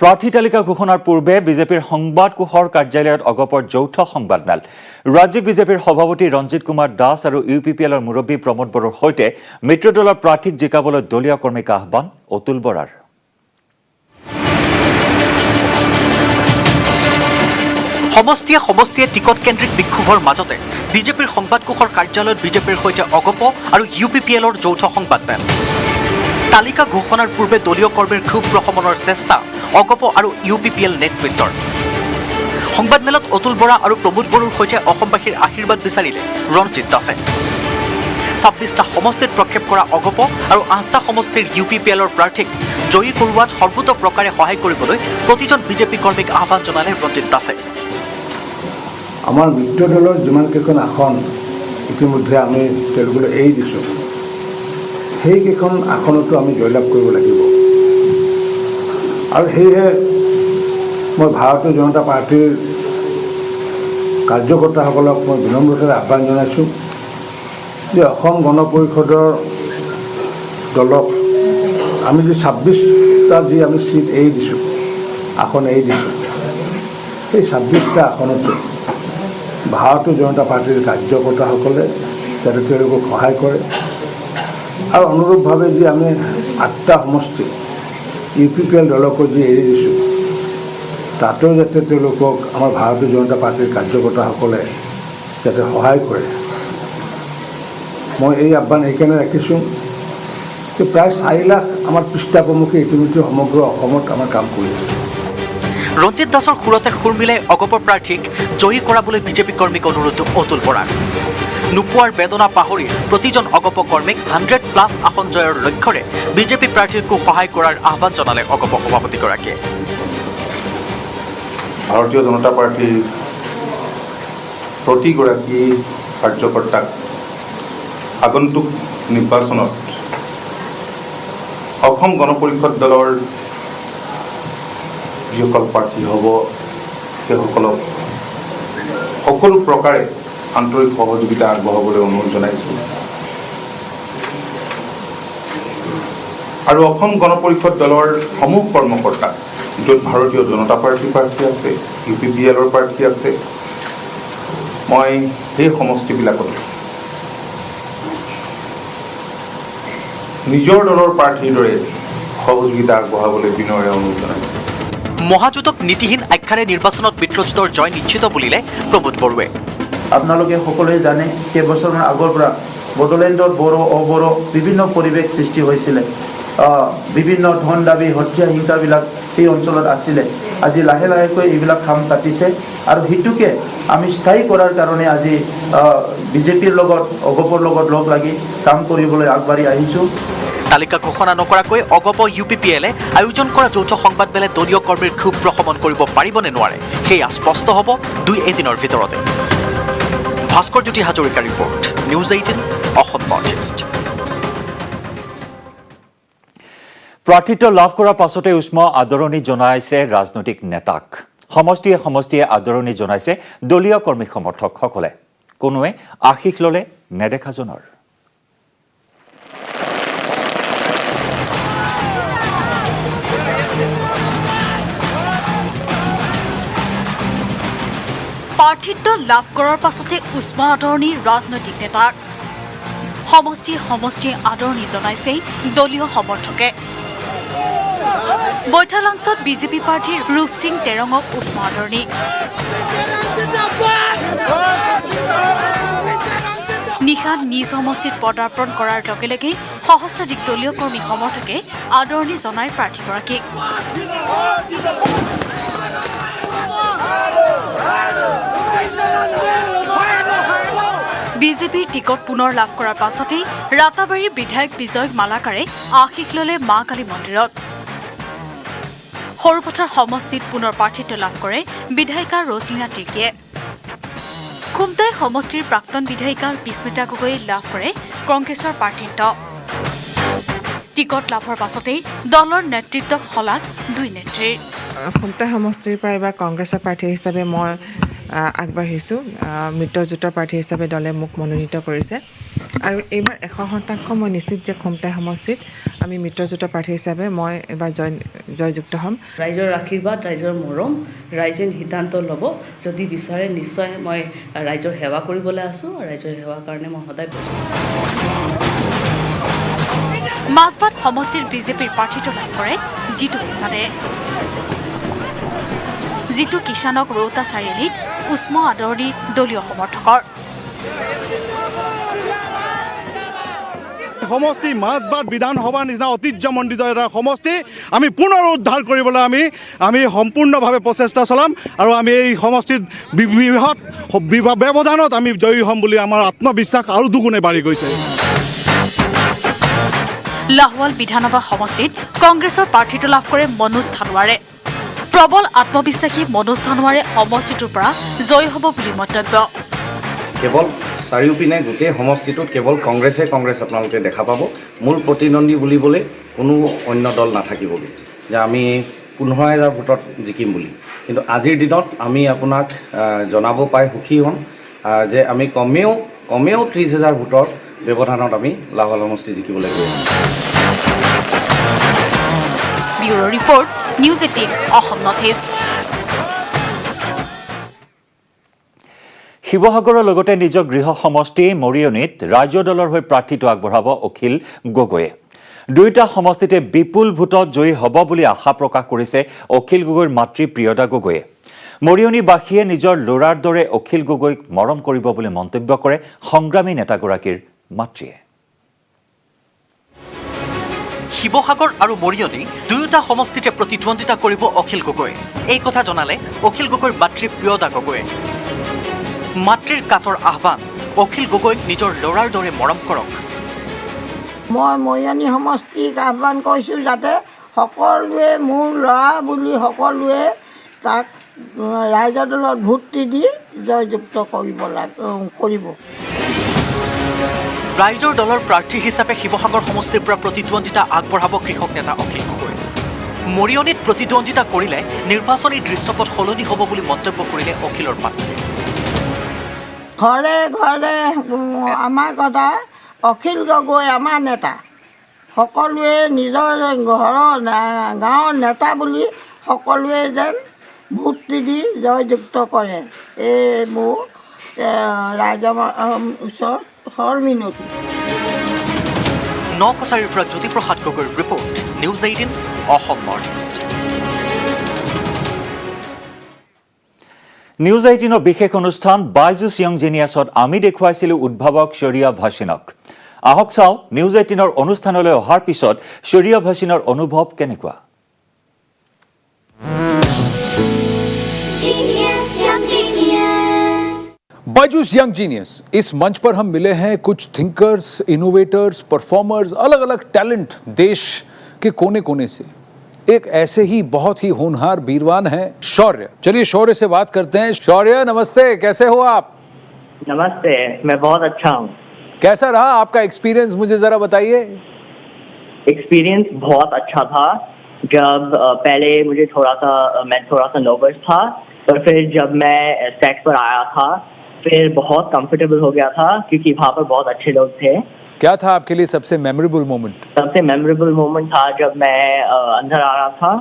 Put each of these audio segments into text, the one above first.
প্ৰাৰ্থী তালিকা ঘোষণাৰ পূৰ্বে বিজেপিৰ সংবাদ কোষৰ কাৰ্যালয়ত অগপৰ যৌথ সংবাদমেল ৰাজ্যিক বিজেপিৰ সভাপতি ৰঞ্জিত কুমাৰ দাস আৰু ইউপিপিএলৰ মুৰব্বী প্ৰমোদ বড়োৰ সৈতে মিত্ৰ দলৰ প্ৰাৰ্থীক জিকাবলৈ দলীয় কৰ্মীক আহ্বান অতুল বৰাৰ সমষ্টিয়ে টিকট কেন্দ্ৰিক বিক্ষোভৰ মাজতে বিজেপিৰ সংবাদ কোষৰ কাৰ্যালয়ত বিজেপিৰ সৈতে অগপ আৰু ইউপিপিএলৰ যৌথ সংবাদমেল তালিকা ঘোষণাৰ পূৰ্বে দলীয় কৰ্মীৰ ক্ষোভ প্ৰশমনৰ চেষ্টা অগপ আৰু ইউপিপিএল নেতৃত্বৰ সংবাদমেলত অতুল বৰা আৰু প্ৰমোদ বড়োৰ সৈতে অসমবাসীৰ আশীৰ্বাদ বিচাৰিলে ৰঞ্জিত দাসে ২৬টা সমষ্টিত প্ৰক্ষেপ কৰা অগপ আৰু ৮টা সমষ্টিৰ ইউপিপিএলৰ প্ৰাৰ্থীক জয়ী কৰোৱাত সৰ্বোচ্চ প্ৰকাৰে সহায় কৰিবলৈ প্ৰতিজন বিজেপি কৰ্মীক আহ্বান জনালে ৰঞ্জিত দাসে আমাৰ মিত্ৰ দলৰ যিমানকেইখন আসন ইতিমধ্যে আমি তেওঁলোকলৈ এৰি দিছোঁ সেইকেইখন আসনতো আমি জয়লাভ কৰিব লাগিব আৰু সেয়েহে মই ভাৰতীয় জনতা পাৰ্টীৰ কাৰ্যকৰ্তাসকলক মই বিনম্ৰতাৰে আহ্বান জনাইছোঁ যে অসম গণ পৰিষদৰ দলক আমি যি ২৬টা যি আমি চিট এৰি দিছোঁ আসন এৰি দিছোঁ সেই ২৬টা আসনতে ভাৰতীয় জনতা পাৰ্টীৰ কাৰ্যকৰ্তাসকলে যাতে তেওঁলোকক সহায় কৰে আৰু অনুৰূপভাৱে যি আমি ৮টা সমষ্টি ইউপিপিএল দলকো যি এৰি দিছোঁ তাতেও যাতে তেওঁলোকক আমাৰ ভাৰতীয় জনতা পাৰ্টীৰ কাৰ্যকৰ্তাসকলে যাতে সহায় কৰে মই এই আহ্বান এইকাৰণে ৰাখিছোঁ যে প্ৰায় ৪ লাখ আমাৰ পৃষ্ঠা প্ৰমুখে ইতিমধ্যে সমগ্ৰ অসমত আমাৰ কাম কৰি আছে ৰঞ্জিত দাসৰ সুৰতে সুৰ মিলাই অগপৰ প্ৰাৰ্থীক জয়ী কৰাবলৈ বিজেপি কৰ্মীক অনুৰোধ অতুল বৰাৰ নোপোৱাৰ বেদনা পাহৰি প্ৰতিজন অগপ কৰ্মীক 100+ আসন জয়ৰ লক্ষ্যৰে বিজেপি প্ৰাৰ্থীকো সহায় কৰাৰ আহ্বান জনালে অগপ সভাপতিগৰাকীয়ে ভাৰতীয় জনতা পাৰ্টীৰ প্ৰতিগৰাকী কাৰ্যকৰ্তাক আগন্তুক নিৰ্বাচনত অসম গণ পৰিষদ দলৰ যিসকল প্ৰাৰ্থী হ'ব সেইসকলক সকলো প্ৰকাৰে আন্তৰিক সহযোগিতা আগবঢ়াবলৈ অনুৰোধ জনাইছোঁ আৰু অসম গণ পৰিষদ দলৰ সমূহ কৰ্মকৰ্তা য'ত ভাৰতীয় জনতা পাৰ্টীৰ প্ৰাৰ্থী আছে ইউপিপিএলৰ প্ৰাৰ্থী আছে মই সেই সমষ্টিবিলাকত নিজৰ দলৰ প্ৰাৰ্থীৰ দৰে সহযোগিতা আগবঢ়াবলৈ বিনয়েৰে অনুৰোধ জনাইছোঁ মহাজোঁটক নীতিহীন আখ্যাৰে নিৰ্বাচনত মিত্ৰজোঁটৰ জয় নিশ্চিত বুলিলে প্ৰমোদ বড়োৱে আপোনালোকে সকলোৱে জানে কেইবছৰমান আগৰ পৰা বড়োলেণ্ডত বড়ো অবড়ো বিভিন্ন পৰিৱেশ সৃষ্টি হৈছিলে বিভিন্ন ধন দাবী হত্যা হিংসাবিলাক এই অঞ্চলত আছিলে আজি লাহে লাহেকৈ এইবিলাক খাম কাটিছে আৰু সেইটোকে আমি স্থায়ী কৰাৰ কাৰণে আজি বিজেপিৰ লগত অগপৰ লগত লগ লাগি কাম কৰিবলৈ আগবাঢ়ি আহিছোঁ তালিকা ঘোষণা নকৰাকৈ অগপ ইউপিপিএলে আয়োজন কৰা যৌথ সংবাদমেলে দলীয় কৰ্মীৰ ক্ষোভ প্ৰশমন কৰিব পাৰিব নে নোৱাৰে সেয়া স্পষ্ট হ'ব ২ এদিনৰ ভিতৰতে Bhaskar Jyoti Hazarika report news 18 Assam north east প্ৰাৰ্থিত্ব লাভ কৰাৰ পাছতে উষ্ম আদৰণি জনাইছে ৰাজনৈতিক নেতাক সমষ্টিয়ে আদৰণি জনাইছে দলীয় কৰ্মী সমৰ্থকসকলে কোনোৱে আশীষ ল'লে নেদেখাজনৰ প্ৰাৰ্থিত্ব লাভ কৰাৰ পাছতে উষ্ম আদৰণি ৰাজনৈতিক নেতাক সমষ্টিয়ে আদৰণি জনাইছে দলীয় সমৰ্থকে বৈঠালাংছত বিজেপি প্ৰাৰ্থীৰ ৰূপ সিং তেৰঙক উষ্ম আদৰণি নিশাত নিজ সমষ্টিত পদাৰ্পণ কৰাৰ লগে লগে সহস্ৰাধিক দলীয় কৰ্মী সমৰ্থকে আদৰণি জনায় প্ৰাৰ্থীগৰাকীক বিজেপিৰ টিকট পুনৰ লাভ কৰাৰ পাছতেই ৰাতাবাৰীৰ বিধায়ক বিজয় মালাকাৰে আশীষ ল'লে মা কালী মন্দিৰত সৰুপথাৰ সমষ্টিত পুনৰ প্ৰাৰ্থিত্ব লাভ কৰে বিধায়িকা ৰজলিনা তিৰ্কীয়ে খুমটাই সমষ্টিৰ প্ৰাক্তন বিধায়িকা বিস্মিতা গগৈয়ে লাভ কৰে কংগ্ৰেছৰ প্ৰাৰ্থিত্ব টিকট লাভৰ পাছতেই দলৰ নেতৃত্বক শলাগ 2 নেত্ৰীৰ খুমটাই সমষ্টিৰ পৰা এবাৰ কংগ্ৰেছৰ প্ৰাৰ্থী হিচাপে মই আগবাঢ়িছোঁ। মিত্ৰজোঁটৰ প্ৰাৰ্থী হিচাপে দলে মোক মনোনীত কৰিছে আৰু এইবাৰ 100% মই নিশ্চিত যে খুমটাই সমষ্টিত আমি মিত্ৰজোঁটৰ প্ৰাৰ্থী হিচাপে মই এইবাৰ জয়যুক্ত হ'ম। ৰাইজৰ আশীৰ্বাদ, ৰাইজৰ মৰম, ৰাইজে সিদ্ধান্ত ল'ব। যদি বিচাৰে নিশ্চয় মই ৰাইজৰ সেৱা কৰিবলৈ আছোঁ। ৰাইজৰ সেৱাৰ কাৰণে মই সদায় মাজবাট সমষ্টিৰ বিজেপিৰ প্ৰাৰ্থীটো লাভ কৰে জিতু কিষাণে। জিতু কিষাণক ৰৌতা চাৰিআলিত উষ্ম আদৰণি দলীয় সমৰ্থকৰ। সমষ্টি মাজবাট বিধানসভাৰ নিচিনা ঐতিহ্যমণ্ডিত এটা সমষ্টি আমি পুনৰ উদ্ধাৰ কৰিবলৈ আমি সম্পূৰ্ণভাৱে প্ৰচেষ্টা চলাম আৰু আমি এই সমষ্টিত বৃহৎ ব্যৱধানত আমি জয়ী হ'ম বুলি আমাৰ আত্মবিশ্বাস আৰু দুগুণে বাঢ়ি গৈছে। লাহোৱাল বিধানসভা সমষ্টিত কংগ্ৰেছৰ প্ৰাৰ্থীটো লাভ কৰে মনোজ ধানোৱাৰে। প্ৰবল আত্মবিশ্বাসী মনোজ ধানোৱাৰে সমষ্টিটোৰ পৰা জয়ী হ'ব বুলি মন্তব্য। কেৱল চাৰিওপিনে গোটেই সমষ্টিটোত কেৱল কংগ্ৰেছ আপোনালোকে দেখা পাব। মূল প্ৰতিদ্বন্দ্বী বুলিবলৈ কোনো অন্য দল নাথাকিবগৈ যে আমি 15,000 ভোটত জিকিম বুলি। কিন্তু আজিৰ দিনত আমি আপোনাক জনাব পাই সুখী হ'ম যে আমি কমেও 30,000 ভোটৰ ব্যৱধানত আমি লাহোৱাল সমষ্টি জিকিবলৈ গৈ আছোঁ। Bureau report, news 18 Assam north east. শিৱসাগৰৰ লগতে নিজৰ গৃহ সমষ্টি মৰিয়নীত ৰাজ্য দলৰ হৈ প্ৰাৰ্থীটো আগবঢ়াব অখিল গগৈয়ে। দুয়োটা সমষ্টিতে বিপুল ভোটত জয়ী হ'ব বুলি আশা প্ৰকাশ কৰিছে অখিল গগৈৰ মাতৃ প্ৰিয়দা গগৈয়ে। মৰিয়নীবাসীয়ে নিজৰ ল'ৰাৰ দৰে অখিল গগৈক মৰম কৰিব বুলি মন্তব্য কৰে সংগ্ৰামী নেতাগৰাকীৰ মাতৃয়ে। শিৱসাগৰ আৰু মৰিয়নী দুয়োটা সমষ্টিতে প্ৰতিদ্বন্দ্বিতা কৰিব অখিল গগৈ। এই কথা জনালে অখিল গগৈৰ মাতৃ প্ৰিয়দা গগৈয়ে। মাতৃৰ কাতৰ আহ্বান, অখিল গগৈক নিজৰ ল'ৰাৰ দৰে মৰম কৰক। মই মৰিয়নী সমষ্টিক আহ্বান কৰিছোঁ যাতে সকলোৱে মোৰ ল'ৰা বুলি সকলোৱে তাক ৰাইজৰ দলত ভোট দি জয়যুক্ত কৰিব। ৰাইজৰ দলৰ প্ৰাৰ্থী হিচাপে শিৱসাগৰ সমষ্টিৰ পৰা প্ৰতিদ্বন্দ্বিতা আগবঢ়াব কৃষক নেতা অখিল গগৈ। মৰিয়নীত প্ৰতিদ্বন্দ্বিতা কৰিলে নিৰ্বাচনী দৃশ্যপট সলনি হ'ব বুলি মন্তব্য কৰিলে অখিলৰ মাতৃয়ে। ঘৰে ঘৰে আমাৰ কথা, অখিল গগৈ আমাৰ নেতা। সকলোৱে নিজৰ ঘৰৰ গাঁৱৰ নেতা বুলি সকলোৱে যেন ভোট দি জয়যুক্ত কৰে। এই মোৰ ৰাইজৰ ওচৰত মিনতি। নকছাৰীৰ পৰা জ্যোতিপ্ৰসাদ গগৈৰ report, news 18 Assam north east. News 18ৰ বিশেষ অনুষ্ঠান বাইজুছ য়ং জিনিয়াছত আমি দেখুৱাইছিলোঁ উদ্ভাৱক শ্বৰিয়া ভাছিনক। আহক চাওঁ নিউজ 18ৰ অনুষ্ঠানলৈ অহাৰ পিছত শ্বৰিয়া ভাছিনৰ অনুভৱ কেনেকুৱা। बायजूस यंग जीनियस, इस मंच पर हम मिले हैं कुछ थिंकर्स, इनोवेटर्स, परफॉर्मर्स, अलग अलग टैलेंट देश के कोने कोने से। एक ऐसे ही बहुत ही होनहार वीरवान हैं शौर्य। चलिए शौर्य से बात करते हैं। शौर्य नमस्ते, कैसे हो आप? नमस्ते, मैं बहुत अच्छा हूँ। कैसा रहा आपका एक्सपीरियंस, मुझे जरा बताइए। एक्सपीरियंस बहुत अच्छा था। जब पहले मैं थोड़ा सा नर्वस था, पर फिर जब मैं सेट पर आया था फिर बहुत कंफर्टेबल हो गया था क्योंकि वहाँ पर बहुत अच्छे लोग थे। क्या था आपके लिए सबसे मेमोरेबल मोमेंट? सबसे मेमोरेबल मोमेंट था जब मैं अंदर आ रहा था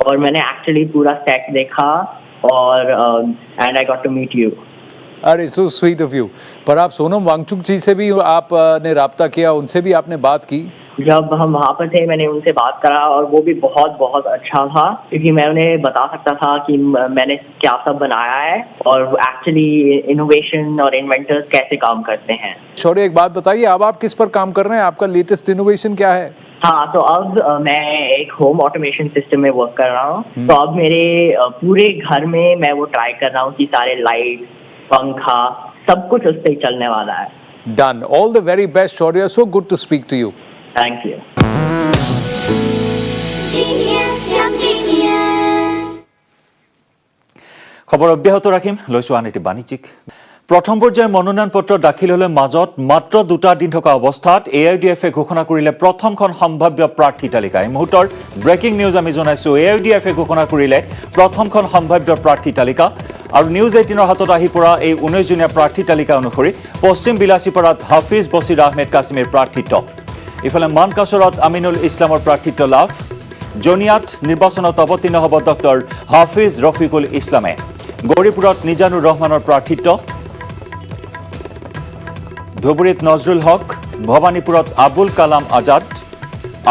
और मैंने एक्चुअली पूरा सेट देखा और and I got to meet you. अरे सो स्वीट ऑफ यू। पर आप सोनम वांगचुक जी से भी आपने राब्ता किया, उनसे भी आपने बात की? जब हम वहाँ पर थे मैंने उनसे बात करा और वो भी बहुत बहुत अच्छा था क्योंकि मैं उन्हें बता सकता था कि मैंने क्या सब बनाया है और एक्चुअली इनोवेशन और इन्वेंटर्स कैसे काम करते हैं। शौर्य एक बात बताइए, अब आप किस पर काम कर रहे हैं? आपका लेटेस्ट इनोवेशन क्या है? हाँ, तो अब मैं एक होम ऑटोमेशन सिस्टम में वर्क कर रहा हूँ। तो अब मेरे पूरे घर में मैं वो ट्राई कर रहा हूँ कि सारे लाइट, पंखा, सब कुछ उस पर चलने वाला है। Done. All the very best Shaurya, so good to speak to you. Thank you. খবৰ অব্যাহত ৰাখিম, লৈছোঁ আন এটি বাণিজ্যিক প্ৰথম পৰ্যায়ৰ মনোনয়ন পত্ৰ দাখিল হ'লে মাজত মাত্ৰ 2টা দিন থকা অৱস্থাত AIUDF-এ ঘোষণা কৰিলে প্ৰথমখন সম্ভাৱ্য প্ৰাৰ্থী তালিকা। এই মুহূৰ্তৰ ব্ৰেকিং নিউজ আমি জনাইছোঁ। AIUDF-এ ঘোষণা কৰিলে প্ৰথমখন সম্ভাৱ্য প্ৰাৰ্থী তালিকা আৰু নিউজ 18ৰ হাতত আহি পৰা এই 19জনীয়া প্ৰাৰ্থী তালিকা অনুসৰি পশ্চিম বিলাসীপাৰাত হাফিজ বছিৰ আহমেদ কাছিমিৰ প্ৰাৰ্থিত্ব, ইফালে মানকাছৰত আমিনুল ইছলামৰ প্ৰাৰ্থিত্ব লাভ, জনিয়াত নিৰ্বাচনত অৱতীৰ্ণ হ'ব ডক্টৰ হাফিজ ৰফিকুল ইছলামে, গৌৰীপুৰত নিজানুৰ ৰহমানৰ প্ৰাৰ্থিত্ব, ধুবুৰীত নজৰুল হক, ভৱানীপুৰত আবুল কালাম আজাদ,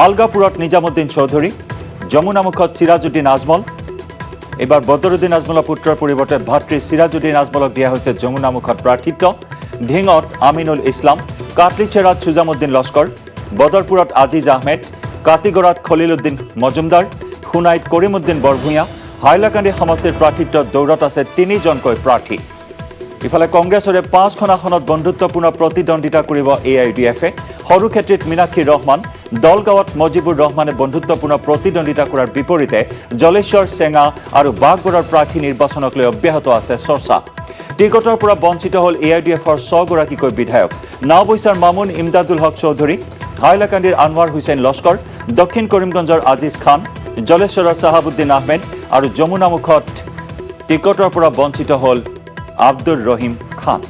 আলগাপুৰত নিজামুদ্দিন চৌধুৰী, যমুনামুখত চিৰাজুদ্দিন আজমল। এইবাৰ বদৰুদ্দিন আজমলৰ পুত্ৰৰ পৰিৱৰ্তে ভাতৃ চিৰাজুদ্দিন আজমলক দিয়া হৈছে যমুনামুখত প্ৰাৰ্থিত্ব, ঢিঙত আমিনুল ইছলাম, কাটলিচেৰাত সুজামুদ্দিন লস্কৰ, বদৰপুৰত আজিজ আহমেদ, কাতিগড়াত খলিলুদ্দিন মজুমদাৰ, সোণাইত কৰিমুদ্দিন বৰভূঞা। হাইলাকান্দি সমষ্টিৰ প্ৰাৰ্থিত্বত দৌৰত আছে 3জনকৈ প্ৰাৰ্থী। ইফালে কংগ্ৰেছৰে 5খন আসনত বন্ধুত্বপূৰ্ণ প্ৰতিদ্বন্দ্বিতা কৰিব AIUDF-এ। সৰুক্ষেত্ৰীত মীনাক্ষী ৰহমান, দলগাঁৱত মজিবুৰ ৰহমানে বন্ধুত্বপূৰ্ণ প্ৰতিদ্বন্দ্বিতা কৰাৰ বিপৰীতে জলেশ্বৰ চেঙা আৰু বাগবৰৰ প্ৰাৰ্থী নিৰ্বাচনক লৈ অব্যাহত আছে চৰ্চা। টিকটৰ পৰা বঞ্চিত হ'ল AIUDF-ৰ 6গৰাকীকৈ বিধায়ক। নাওবৈচাৰ মামুন ইমদাদুল হক চৌধুৰী, হাইলাকান্দিৰ আনোৱাৰ হুছেইন লস্কৰ, দক্ষিণ কৰিমগঞ্জৰ আজিজ খান, জলেশ্বৰৰ চাহাবুদ্দিন আহমেদ আৰু যমুনামুখত টিকটৰ পৰা বঞ্চিত হ'ল আব্দুৰ ৰহিম খান।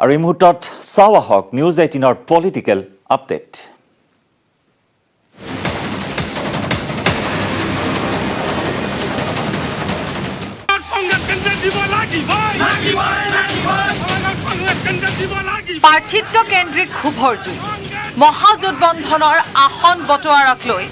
আৰু এই মুহূৰ্তত চাওঁ আহক নিউজ 18ৰ পলিটিকেল আপডেট। প্ৰাৰ্থিত্ব কেন্দ্ৰিক ক্ষোভৰ জুই, মহাজোটবন্ধনৰ আসন বটোৱাৰাক লৈ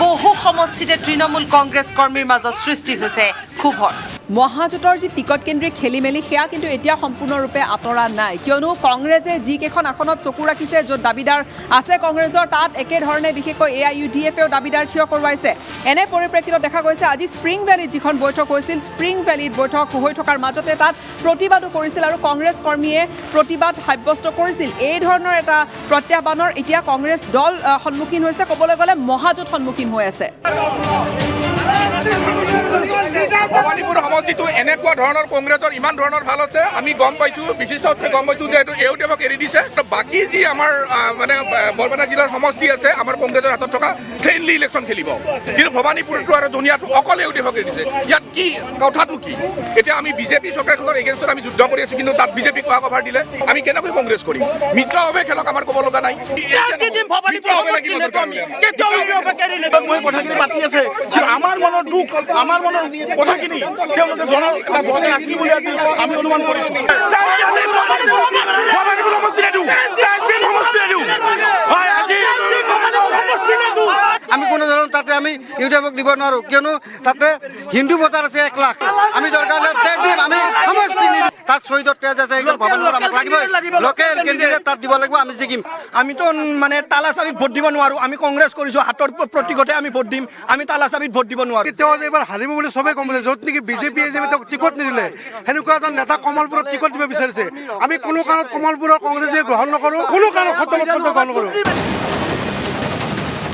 বহু সমষ্টিতে তৃণমূল কংগ্ৰেছ কৰ্মীৰ মাজত সৃষ্টি হৈছে ক্ষোভৰ। মহাজোঁটৰ যি টিকট কেন্দ্ৰিক খেলি মেলি সেয়া কিন্তু এতিয়া সম্পূৰ্ণৰূপে আঁতৰা নাই, কিয়নো কংগ্ৰেছে যিকেইখন আসনত চকু ৰাখিছে, য'ত দাবীদাৰ আছে কংগ্ৰেছৰ, তাত একেধৰণে বিশেষকৈ AIUDF-এও দাবীদাৰ থিয় কৰোৱাইছে। এনে পৰিপ্ৰেক্ষিতত দেখা গৈছে আজি স্প্ৰিং ভেলীত যিখন বৈঠক হৈছিল, স্প্ৰিং ভেলীত বৈঠক হৈ থকাৰ মাজতে তাত প্ৰতিবাদো কৰিছিল আৰু কংগ্ৰেছ কৰ্মীয়ে প্ৰতিবাদ সাব্যস্ত কৰিছিল। এই ধৰণৰ এটা প্ৰত্যাহ্বানৰ এতিয়া কংগ্ৰেছ দল সন্মুখীন হৈছে, ক'বলৈ গ'লে মহাজোঁট সন্মুখীন হৈ আছে। ভৱানীপুৰ সমষ্টিটো এনেকুৱা ধৰণৰ কংগ্ৰেছৰ ইমান ধৰণৰ ভাল আছে, আমি গম পাইছোঁ, বিশিষ্ট গম পাইছোঁ যে এইটো AIUDF-ক এৰি দিছে। বাকী যি আমাৰ মানে বৰপেটা জিলাৰ সমষ্টি আছে, আমাৰ কংগ্ৰেছৰ হাতত থকা ফ্ৰেণ্ডলি ইলেকশ্যন খেলিব, কিন্তু ভৱানীপুৰটো আৰু ধুনীয়াটো অকল AIUDF-ক এৰি দিছে। ইয়াত কি কথাটো কি? এতিয়া আমি বিজেপি চৰকাৰখনৰ এগেইনষ্টত আমি যুদ্ধ কৰি আছোঁ, কিন্তু তাত বিজেপিক কোৱা কভাৰ দিলে আমি কেনেকৈ কংগ্ৰেছ কৰিম? মিত্ৰভাৱে খেলক, আমাৰ ক'ব লগা নাই। মই কথাখিনি পাতি আছে, আমাৰ মনৰ দুখ, আমাৰ মনৰ কথাখিনি তেওঁলোকে জনাৰ এটা দৰকাৰ আছিল বুলি আজি আমি অনুমান কৰিছোঁ। আমি কোনো ধৰণৰ তাতে আমি AIUDF-ক দিব নোৱাৰোঁ, কিয়নো তাতে হিন্দু ভোটাৰ আছে 1 লাখ। আমি দৰকাৰ হ'লে দিম, আমি সমষ্টি নিদিম। তাত শহীদৰ তেজ আছে, ভৱানীপুৰ আমাক লাগিবই, লোকেল কেণ্ডিডেট তাত দিব লাগিব, আমি জিকিম। আমিতো মানে তালা চাবিত ভোট দিব নোৱাৰোঁ, আমি কংগ্ৰেছ কৰিছোঁ, হাতৰ প্ৰতীকতে আমি ভোট দিম, আমি তালা চাবিত ভোট দিব নোৱাৰোঁ। তেওঁ এইবাৰ হাৰিব বুলি চবেই গম পাইছে, য'ত নেকি বিজেপিয়ে যে তেওঁক টিকট নিদিলে, সেনেকুৱা এজন নেতা কমলপুৰত টিকট দিব বিচাৰিছে। আমি কোনো কাৰণত কমলপুৰৰ কংগ্ৰেছে গ্ৰহণ নকৰোঁ, কোনো কাৰণত গ্ৰহণ নকৰোঁ।